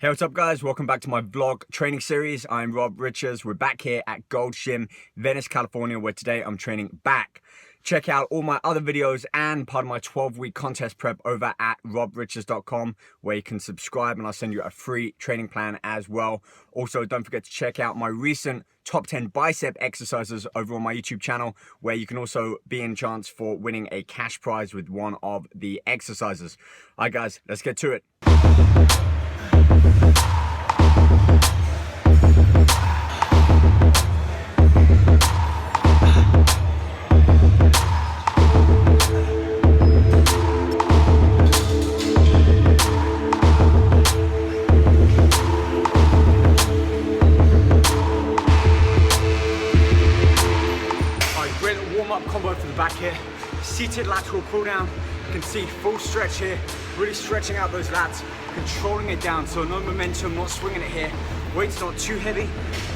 Hey, what's up guys? Welcome back to my vlog training series. I'm Rob Richards. We're back here at Gold Gym, Venice, California, where today I'm training back. Check out all my other videos and part of my 12-week contest prep over at robrichards.com, where you can subscribe and I'll send you a free training plan as well. Also, don't forget to check out my recent top 10 bicep exercises over on my YouTube channel, where you can also be in chance for winning a cash prize with one of the exercises. All right guys, let's get to it. Warm-up combo for the back here. Seated lateral pull down. You can see full stretch here, really stretching out those lats, controlling it down, so no momentum, not swinging it here. Weight's not too heavy,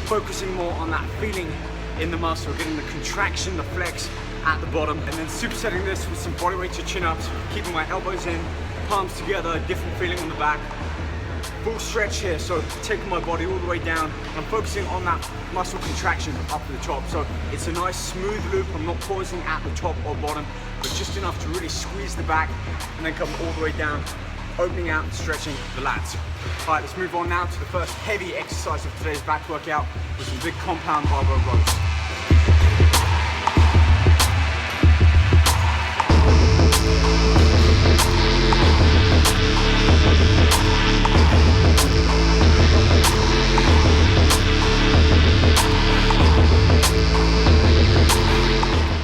focusing more on that feeling in the muscle, getting the contraction, the flex at the bottom, and then supersetting this with some body weight to chin-ups, keeping my elbows in, palms together, different feeling on the back. Full stretch here, so taking my body all the way down. I'm focusing on that muscle contraction up to the top. So it's a nice smooth loop. I'm not pausing at the top or bottom, but just enough to really squeeze the back and then come all the way down, opening out and stretching the lats. All right, let's move on now to the first heavy exercise of today's back workout with some big compound barbell rows.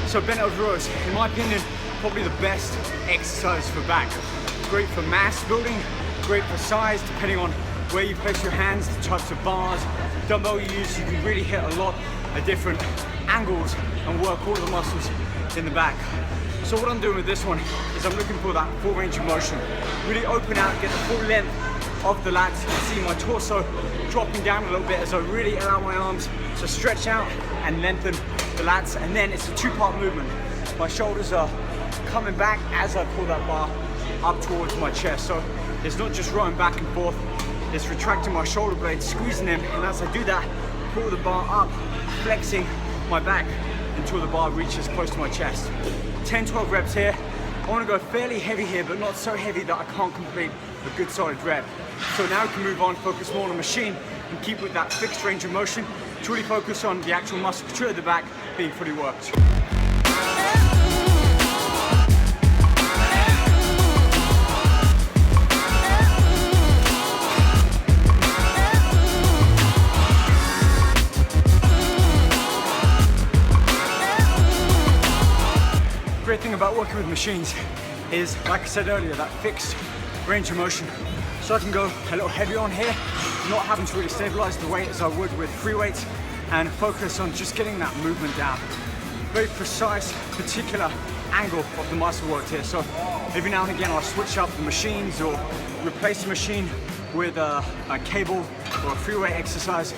So bent over rows, in my opinion, probably the best exercise for back. Great for mass building, great for size, depending on where you place your hands, the types of bars, dumbbell you use. You can really hit a lot of different angles and work all of the muscles in the back. So what I'm doing with this one is I'm looking for that full range of motion. Really open out, get the full length of the lats. You can see my torso dropping down a little bit as I really allow my arms to stretch out and lengthen the lats, and then it's a two-part movement. My shoulders are coming back as I pull that bar up towards my chest. So it's not just rowing back and forth, it's retracting my shoulder blades, squeezing them, and as I do that, pull the bar up, flexing my back until the bar reaches close to my chest. 10-12 reps here. I want to go fairly heavy here, but not so heavy that I can't complete a good solid rep. So now we can move on, focus more on the machine and keep with that fixed range of motion to really focus on the actual musculature of the back being fully worked. Great thing about working with machines is, like I said earlier, that fixed range of motion. So I can go a little heavier on here, not having to really stabilize the weight as I would with free weights, and focus on just getting that movement down. Very precise, particular angle of the muscle work here. So every now and again I'll switch up the machines or replace the machine with a cable or a free weight exercise.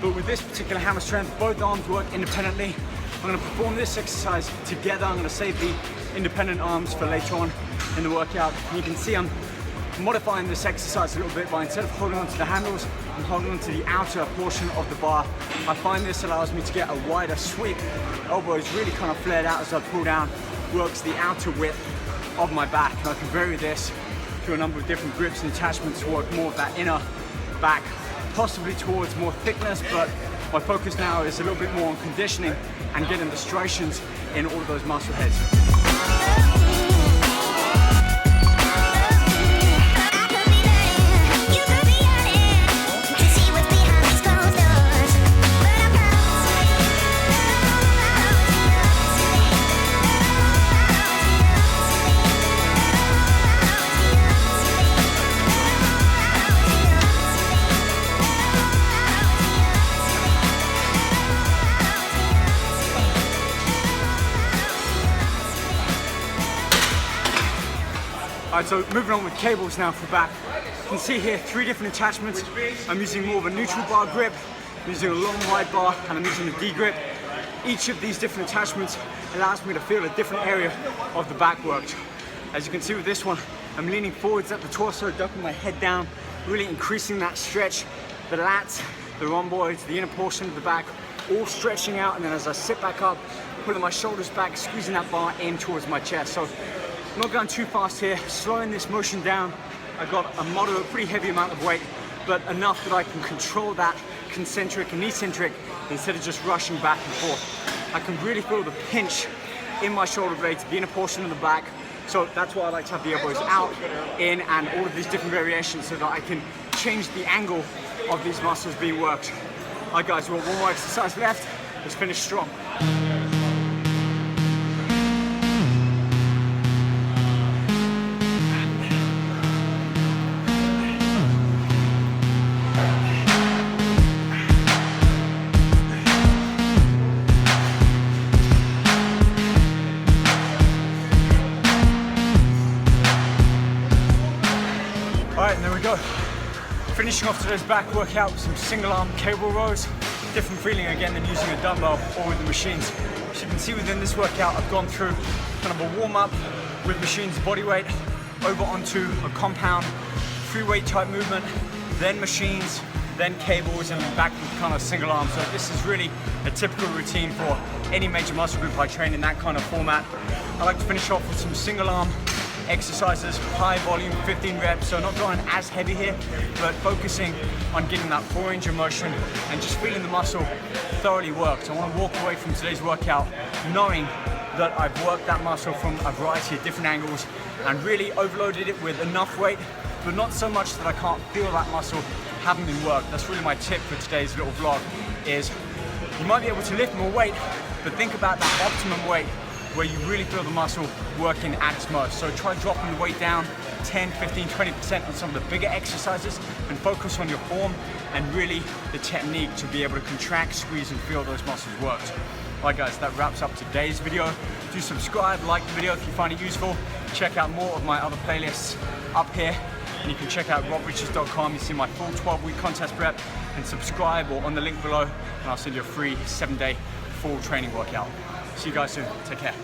But with this particular hammer strength, both arms work independently. I'm going to perform this exercise together. I'm going to save the independent arms for later on in the workout. And you can see I'm modifying this exercise a little bit by, instead of holding onto the handles, I'm holding onto the outer portion of the bar. I find this allows me to get a wider sweep. Elbows really kind of flared out as I pull down, works the outer width of my back. And I can vary this through a number of different grips and attachments to work more of that inner back, possibly towards more thickness, but my focus now is a little bit more on conditioning and getting the striations in all of those muscle heads. Alright, so moving on with cables now for back. You can see here 3 different attachments. I'm using more of a neutral bar grip, I'm using a long wide bar, and I'm using a D grip. Each of these different attachments allows me to feel a different area of the back worked. As you can see with this one, I'm leaning forwards at the torso, ducking my head down, really increasing that stretch, the lats, the rhomboids, the inner portion of the back, all stretching out, and then as I sit back up, pulling my shoulders back, squeezing that bar in towards my chest. So I'm not going too fast here, slowing this motion down. I've got a moderate, pretty heavy amount of weight, but enough that I can control that concentric and eccentric instead of just rushing back and forth. I can really feel the pinch in my shoulder blades, the inner portion of the back. So that's why I like to have the elbows out, in, and all of these different variations so that I can change the angle of these muscles being worked. All right guys, we've got one more exercise left. Let's finish strong. All right, and there we go. Finishing off today's back workout with some single arm cable rows. Different feeling again than using a dumbbell or with the machines. As you can see within this workout, I've gone through kind of a warm up with machines body weight, over onto a compound free weight type movement, then machines, then cables, and back to kind of single arm. So this is really a typical routine for any major muscle group I train in that kind of format. I like to finish off with some single arm exercises, high volume, 15 reps, so not going as heavy here, but focusing on getting that full range of motion and just feeling the muscle thoroughly worked. I want to walk away from today's workout knowing that I've worked that muscle from a variety of different angles and really overloaded it with enough weight, but not so much that I can't feel that muscle having been worked. That's really my tip for today's little vlog, is you might be able to lift more weight, but think about that optimum weight where you really feel the muscle working at its most. So try dropping the weight down 10, 15, 20% on some of the bigger exercises and focus on your form and really the technique to be able to contract, squeeze, and feel those muscles worked. All right guys, that wraps up today's video. Do subscribe, like the video if you find it useful. Check out more of my other playlists up here. And you can check out robriches.com. You see my full 12-week contest prep, and subscribe or on the link below, and I'll send you a free 7-day full training workout. See you guys soon. Take care.